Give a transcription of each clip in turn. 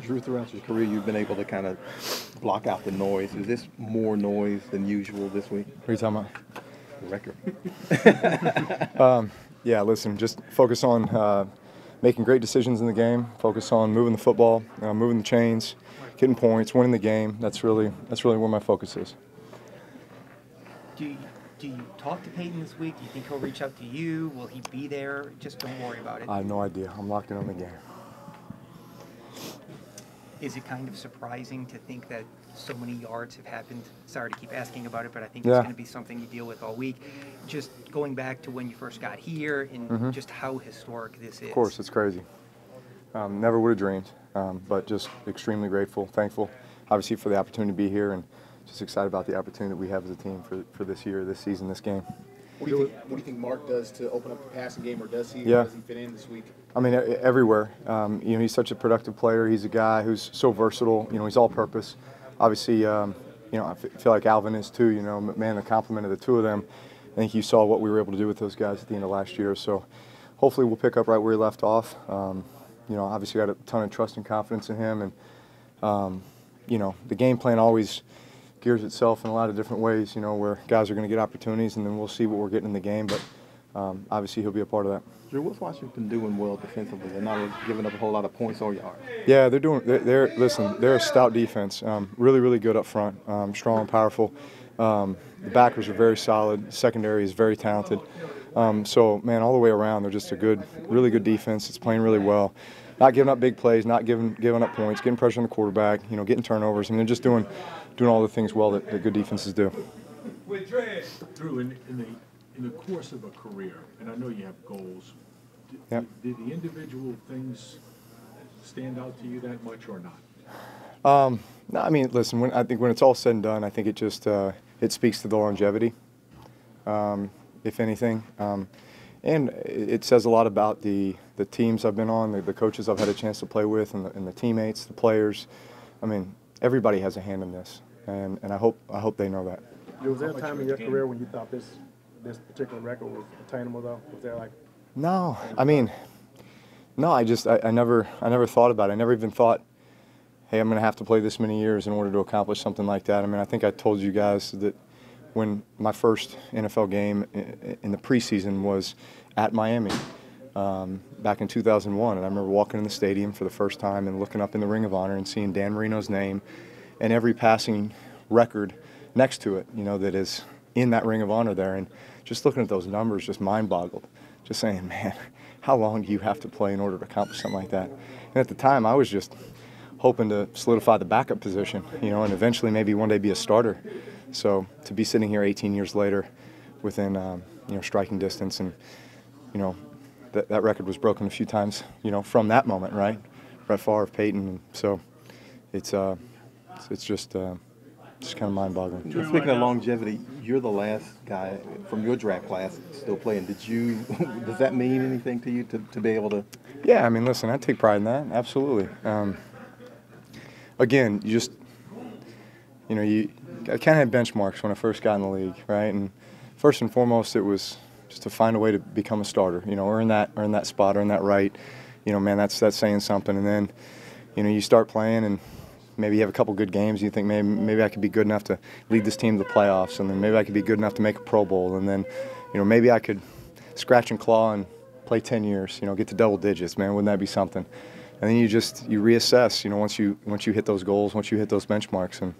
Drew, throughout your career, you've been able to kind of block out the noise. Is this more noise than usual this week? What are you talking Record. about? Yeah, listen, just focus on making great decisions in the game. Focus on moving the football, moving the chains, getting points, winning the game. That's really where my focus is. Do you talk to Peyton this week? Do you think he'll reach out to you? Will he be there? Just don't worry about it. I have no idea. I'm locked in on the game. Is it kind of surprising to think that so many yards have happened? Sorry to keep asking about it, but I think it's going to be something you deal with all week. Just going back to when you first got here and just how historic this is. Of course, it's crazy. Never would have dreamed, but just extremely grateful, thankful, obviously, for the opportunity to be here, and just excited about the opportunity that we have as a team for this year, this season, this game. What do you think Mark does to open up the passing game, or does he? Yeah. Does he fit in this week? I mean, everywhere. He's such a productive player. He's a guy who's so versatile. He's all-purpose. Obviously, I feel like Alvin is too. Man, the compliment of the two of them. I think you saw what we were able to do with those guys at the end of last year. So, hopefully, we'll pick up right where he left off. Obviously, got a ton of trust and confidence in him, and the game plan always gears itself in a lot of different ways. Where guys are going to get opportunities, and then we'll see what we're getting in the game. But obviously, he'll be a part of that. Drew, what's Washington doing well defensively? They're not giving up a whole lot of points or yards. Yeah, they're a stout defense. Really good up front. Strong, powerful. The backers are very solid. Secondary is very talented. So, man, all the way around, they're just a really good defense. It's playing really well. Not giving up big plays, not giving up points, getting pressure on the quarterback, getting turnovers. I mean, they're just doing all the things well that good defenses do. Drew, in the course of a career, and I know you have goals, Yep. did the individual things stand out to you that much or not? No, I mean, listen, I think when it's all said and done, I think it just it speaks to the longevity, if anything. And it says a lot about the teams I've been on, the coaches I've had a chance to play with, and the teammates, the players. I mean, everybody has a hand in this, and I hope they know that. Was there a time in your career when you thought this particular record was attainable, though? Was there like? No, I mean, no. I never thought about it. I never even thought, hey, I'm going to have to play this many years in order to accomplish something like that. I mean, I think I told you guys that when my first NFL game in the preseason was at Miami back in 2001, and I remember walking in the stadium for the first time and looking up in the Ring of Honor and seeing Dan Marino's name and every passing record next to it, that is in that Ring of Honor there, and just looking at those numbers just mind-boggled. Just saying, man, how long do you have to play in order to accomplish something like that? And at the time, I was just hoping to solidify the backup position, and eventually maybe one day be a starter. So to be sitting here 18 years later within, striking distance, and, that record was broken a few times, from that moment, right? Brett Favre, Peyton, and so it's just kind of mind-boggling. Speaking of longevity, you're the last guy from your draft class still playing. Does that mean anything to you to be able to? Yeah, I mean, listen, I take pride in that, absolutely. Again, you just, I kind of had benchmarks when I first got in the league, right? And first and foremost, it was just to find a way to become a starter, earn that spot, earn that right. Man, that's saying something. And then, you start playing, and maybe you have a couple good games. You think maybe I could be good enough to lead this team to the playoffs, and then maybe I could be good enough to make a Pro Bowl, and then, maybe I could scratch and claw and play 10 years. Get to double digits. Man, wouldn't that be something? And then you reassess. Once you hit those goals, once you hit those benchmarks, and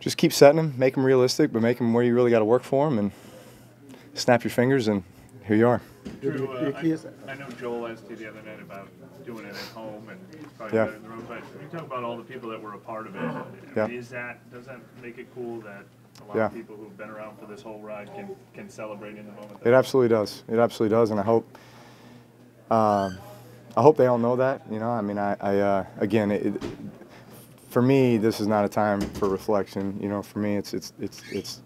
just keep setting them, make them realistic, but make them where you really got to work for them, and snap your fingers, and here you are. Drew, I know Joel asked you the other night about doing it at home and probably better in the room, but you talk about all the people that were a part of it. Yeah. Does that make it cool that a lot of people who've been around for this whole ride can celebrate in the moment? It absolutely does. It absolutely does, and I hope they all know that. I mean, again, for me, this is not a time for reflection. For me, it's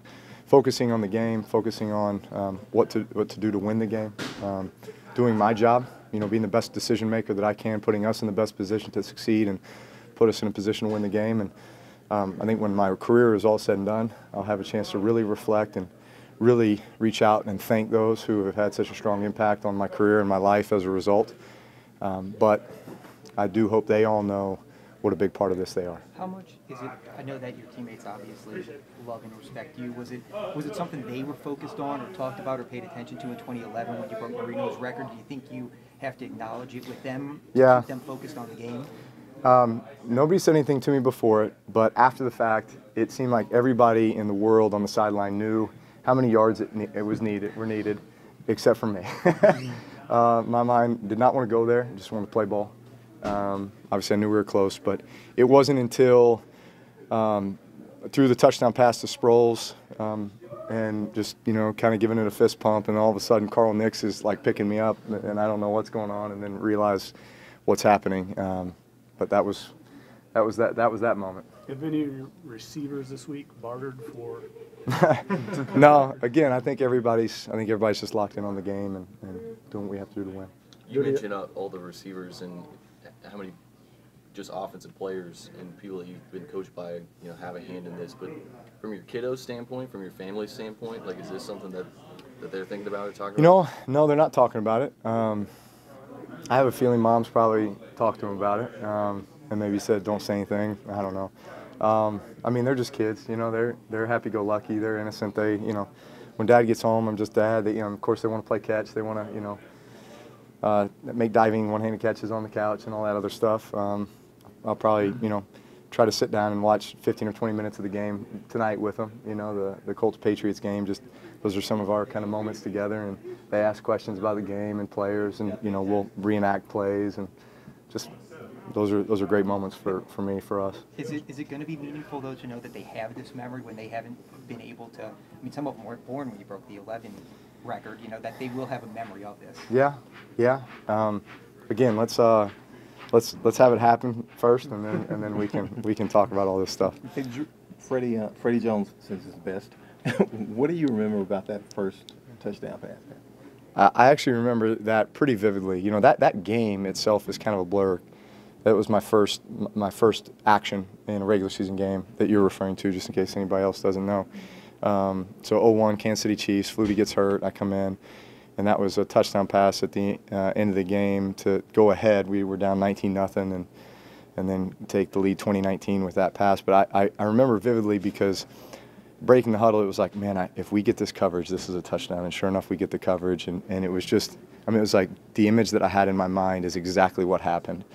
focusing on the game, focusing on what to do to win the game, doing my job, being the best decision maker that I can, putting us in the best position to succeed and put us in a position to win the game. And I think when my career is all said and done, I'll have a chance to really reflect and really reach out and thank those who have had such a strong impact on my career and my life as a result. But I do hope they all know what a big part of this they are. How much is it? I know that your teammates obviously love and respect you. Was it something they were focused on or talked about or paid attention to in 2011 when you broke Marino's record? Do you think you have to acknowledge it with them to Yeah. keep them focused on the game? Nobody said anything to me before it, but after the fact, it seemed like everybody in the world on the sideline knew how many yards were needed, except for me. My mind did not want to go there; just wanted to play ball. Obviously, I knew we were close, but it wasn't until through the touchdown pass to Sproles and just kind of giving it a fist pump, and all of a sudden Carl Nix is like picking me up, and I don't know what's going on, and then realize what's happening. But that was that moment. Have any of your receivers this week bartered for? No, again, I think everybody's just locked in on the game and doing what we have to do to win. You mentioned all the receivers and how many just offensive players and people that you've been coached by, have a hand in this. But from your kiddos' standpoint, from your family's standpoint, like, is this something that they're thinking about or talking about? No, they're not talking about it. I have a feeling Mom's probably talked to them about it and maybe said, "Don't say anything." I don't know. I mean, they're just kids. They're happy-go-lucky. They're innocent. They, when Dad gets home, I'm just Dad. They, of course, they want to play catch. They want to, make diving one-handed catches on the couch and all that other stuff. I'll probably, try to sit down and watch 15 or 20 minutes of the game tonight with them. The Colts-Patriots game. Just those are some of our kind of moments together, and they ask questions about the game and players, and we'll reenact plays, and just those are great moments for me, for us. Is it going to be meaningful though to know that they have this memory when they haven't been able to? I mean, some of them weren't born when you broke the 11 record. That they will have a memory of this. Yeah. Again, let's have it happen first, and then we can talk about all this stuff. Hey, Freddie Jones says his best. What do you remember about that first touchdown pass? I actually remember that pretty vividly. That game itself is kind of a blur. That was my first action in a regular season game that you're referring to, just in case anybody else doesn't know. So 0-1, Kansas City Chiefs, Flutie gets hurt, I come in, and that was a touchdown pass at the end of the game to go ahead. We were down 19-0 and then take the lead 2019 with that pass. But I remember vividly because breaking the huddle, it was like, man, if we get this coverage, this is a touchdown. And sure enough, we get the coverage. And it was just, it was like the image that I had in my mind is exactly what happened.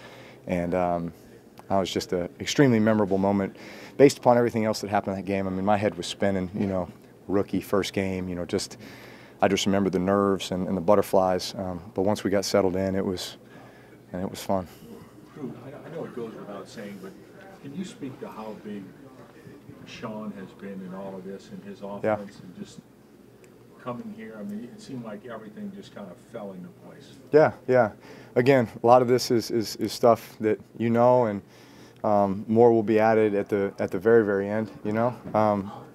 And that was just an extremely memorable moment based upon everything else that happened in that game. I mean, my head was spinning, rookie, first game, I just remember the nerves and the butterflies. But once we got settled in, it was fun. Drew, I know it goes without saying, but can you speak to how big Sean has been in all of this and his offense and just coming here? I mean, it seemed like everything just kind of fell into place. Yeah. Again, a lot of this is stuff that and more will be added at the very, very end,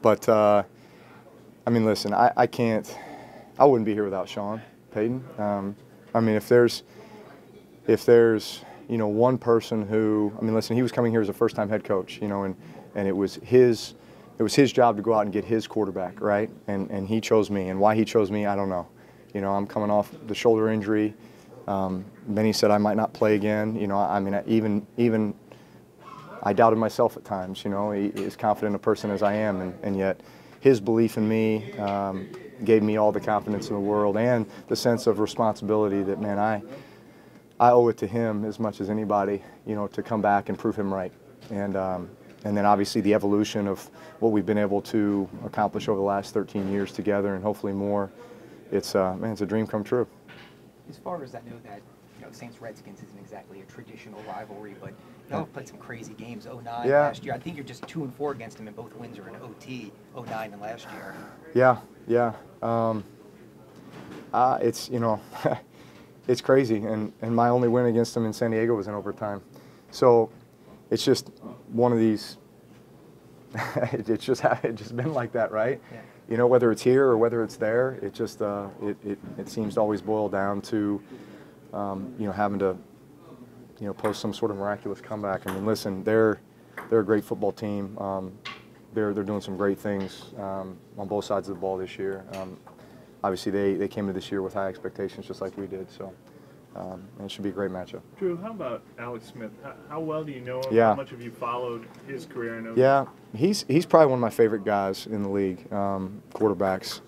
But I mean, listen, I wouldn't be here without Sean Payton. I mean, if there's one person who, I mean, listen, he was coming here as a first-time head coach, and it was his job to go out and get his quarterback, right? And he chose me, and why he chose me, I don't know. I'm coming off the shoulder injury. Many said I might not play again. I mean, even I doubted myself at times. As confident a person as I am, and yet his belief in me gave me all the confidence in the world and the sense of responsibility that, man, I owe it to him as much as anybody, to come back and prove him right. And then obviously the evolution of what we've been able to accomplish over the last 13 years together, and hopefully more. It's a dream come true. As far as I know that, Saints Redskins isn't exactly a traditional rivalry, but y'all have played some crazy games. 09 last year. I think you're just 2-4 against them, and both wins are in OT. 09 and last year. Yeah. It's it's crazy, and my only win against them in San Diego was in overtime. So it's just one of these. It's just been like that, right? Yeah. Whether it's here or whether it's there, it just it seems to always boil down to having to post some sort of miraculous comeback. I mean, listen, they're a great football team. They're doing some great things on both sides of the ball this year. Obviously, they came to this year with high expectations, just like we did. So And it should be a great matchup. Drew, how about Alex Smith? How well do you know him? Yeah. How much have you followed his career? I know Yeah, he's probably one of my favorite guys in the league, quarterbacks,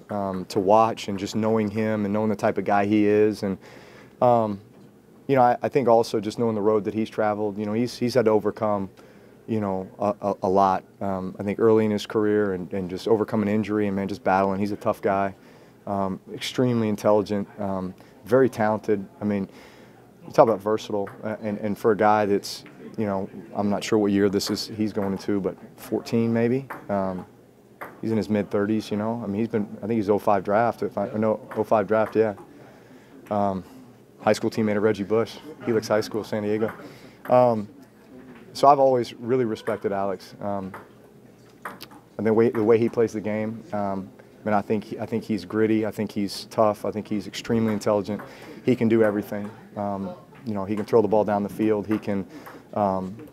to watch, and just knowing him and knowing the type of guy he is. And, you know, I think also just knowing the road that he's traveled, you know, he's had to overcome, you know, a lot, I think early in his career, and just overcome an injury and, man, just battling. He's a tough guy, extremely intelligent, very talented. I mean, you talk about versatile, and for a guy that's, you know, I'm not sure what year he's going into, but 14 maybe. He's in his mid-30s, you know. I mean, I think he's 05 draft, no, 05 draft, yeah. High school teammate of Reggie Bush, Helix High School, San Diego. So I've always really respected Alex, and the way he plays the game. And I think he's gritty. I think he's tough. I think he's extremely intelligent. He can do everything. You know, he can throw the ball down the field. He can run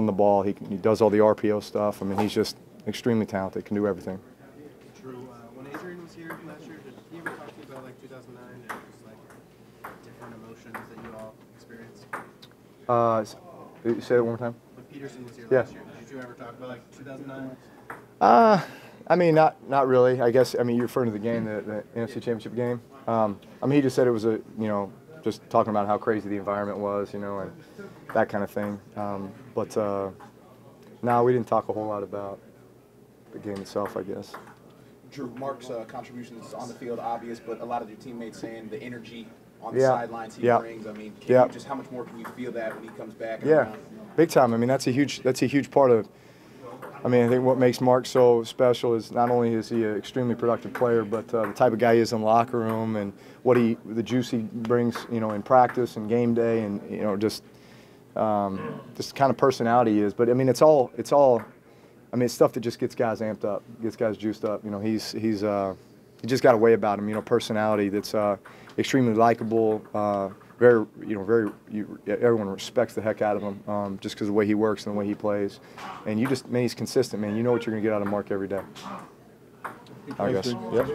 the ball. He does all the RPO stuff. I mean, he's just extremely talented. Can do everything. Drew, when Adrian was here last year, did he ever talk to you about like 2009 and just like different emotions that you all experienced? Say that one more time. When Peterson was here Yeah. last year, did you ever talk about like 2009? I mean, not really. I guess, I mean, you're referring to the game, the NFC Championship game. I mean, he just said it was you know, just talking about how crazy the environment was, you know, and that kind of thing. But no, we didn't talk a whole lot about the game itself, I guess. Drew, Mark's contributions on the field obvious, but a lot of your teammates saying the energy on the Yeah. sidelines he Yeah. brings. I mean, Yeah. just how much more can you feel that when he comes back? And Yeah, around? big time. I mean, that's a huge part of. I mean, I think what makes Mark so special is not only is he an extremely productive player, but the type of guy he is in the locker room, and the juice he brings, you know, in practice and game day, and, you know, just kind of personality he is. But I mean, it's all. I mean, it's stuff that just gets guys amped up, gets guys juiced up. You know, he just got a way about him. You know, personality that's extremely likable. Everyone respects the heck out of him, just because of the way he works and the way he plays. And man, he's consistent, man. You know what you're going to get out of Mark every day, I guess. Yeah.